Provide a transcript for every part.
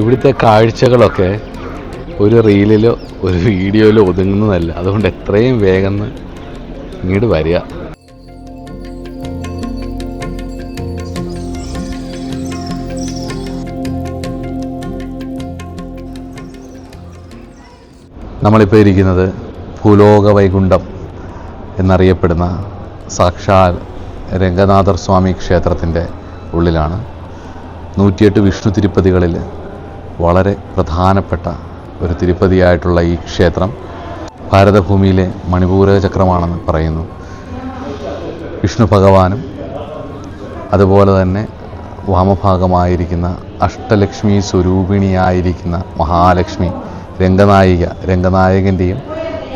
ഇവിടുത്തെ കാഴ്ചകളൊക്കെ ഒരു റീലിലോ ഒരു വീഡിയോയിലോ ഒതുങ്ങുന്നതല്ല. അതുകൊണ്ട് എത്രയും വേഗം ഇങ്ങോട്ട് വരിക. നമ്മളിപ്പോൾ ഇരിക്കുന്നത് ഭൂലോക വൈകുണ്ഠം എന്നറിയപ്പെടുന്ന സാക്ഷാൽ രംഗനാഥർ സ്വാമി ക്ഷേത്രത്തിൻ്റെ ഉള്ളിലാണ്. 108 വിഷ്ണു തിരുപ്പതികളിൽ വളരെ പ്രധാനപ്പെട്ട ഒരു തിരുപ്പതിയായിട്ടുള്ള ഈ ക്ഷേത്രം ഭാരതഭൂമിയിലെ മണിപൂരക ചക്രമാണെന്ന് പറയുന്നു. വിഷ്ണു ഭഗവാനും അതുപോലെ തന്നെ വാമഭാഗമായിരിക്കുന്ന അഷ്ടലക്ഷ്മി സ്വരൂപിണിയായിരിക്കുന്ന മഹാലക്ഷ്മി രംഗനായകൻ്റെയും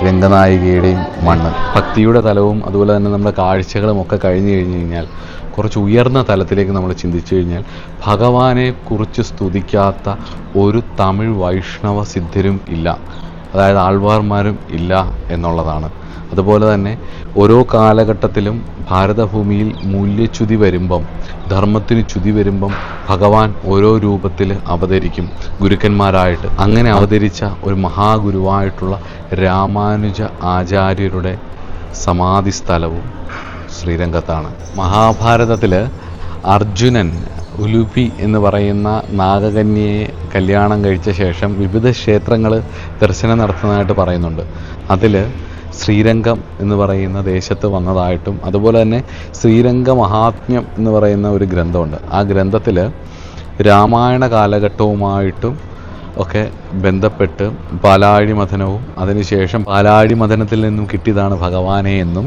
രംഗനായികയുടെയും മണ്ണ്. ഭക്തിയുടെ തലവും അതുപോലെ തന്നെ നമ്മുടെ കാഴ്ചകളും ഒക്കെ കഴിഞ്ഞു കഴിഞ്ഞാൽ കുറച്ച് ഉയർന്ന തലത്തിലേക്ക് നമ്മൾ ചിന്തിച്ചു കഴിഞ്ഞാൽ ഭഗവാനെ കുറിച്ച് സ്തുതിക്കാത്ത ഒരു തമിഴ് വൈഷ്ണവ സിദ്ധരും ഇല്ല, അതായത് ആൾവാർമാരും ഇല്ല എന്നുള്ളതാണ്. അതുപോലെ തന്നെ ഓരോ കാലഘട്ടത്തിലും ഭാരതഭൂമിയിൽ മൂല്യച്യുതി വരുമ്പം, ധർമ്മത്തിന് ച്യുതി വരുമ്പം ഭഗവാൻ ഓരോ രൂപത്തിൽ അവതരിക്കും ഗുരുക്കന്മാരായിട്ട്. അങ്ങനെ അവതരിച്ച ഒരു മഹാഗുരുവായിട്ടുള്ള രാമാനുജ ആചാര്യരുടെ സമാധി സ്ഥലവും ശ്രീരംഗത്താണ്. മഹാഭാരതത്തിൽ അർജുനൻ ഉലുപി എന്ന് പറയുന്ന നാഗകന്യയെ കല്യാണം കഴിച്ച ശേഷം വിവിധ ക്ഷേത്രങ്ങൾ ദർശനം നടത്തുന്നതായിട്ട് പറയുന്നുണ്ട്. അതിൽ ശ്രീരംഗം എന്ന് പറയുന്ന ദേശത്ത് വന്നതായിട്ടും അതുപോലെ തന്നെ ശ്രീരംഗ മഹാത്മ്യം എന്ന് പറയുന്ന ഒരു ഗ്രന്ഥമുണ്ട്. ആ ഗ്രന്ഥത്തിൽ രാമായണ കാലഘട്ടവുമായിട്ടും ഒക്കെ ബന്ധപ്പെട്ട് പാലാഴി മഥനവും അതിനുശേഷം പാലാഴി മഥനത്തിൽ നിന്നും കിട്ടിയതാണ് ഭഗവാനെ എന്നും,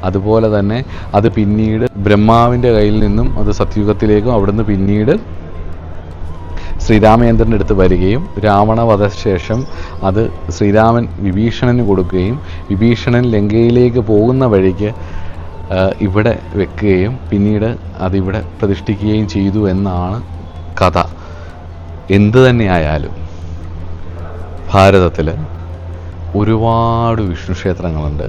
അതുപോലെ തന്നെ അത് പിന്നീട് ബ്രഹ്മാവിൻ്റെ കയ്യിൽ നിന്നും അത് സത്യുഗത്തിലേക്കും അവിടുന്ന് പിന്നീട് ശ്രീരാമചന്ദ്രൻ്റെ അടുത്ത് വരികയും രാവണ വധശേഷം അത് ശ്രീരാമൻ വിഭീഷണന് കൊടുക്കുകയും വിഭീഷണൻ ലങ്കയിലേക്ക് പോകുന്ന വഴിക്ക് ഇവിടെ വെക്കുകയും പിന്നീട് അതിവിടെ പ്രതിഷ്ഠിക്കുകയും ചെയ്തു എന്നാണ് കഥ. എന്തു തന്നെയായാലും ഭാരതത്തിൽ ഒരുപാട് വിഷ്ണു ക്ഷേത്രങ്ങളുണ്ട്.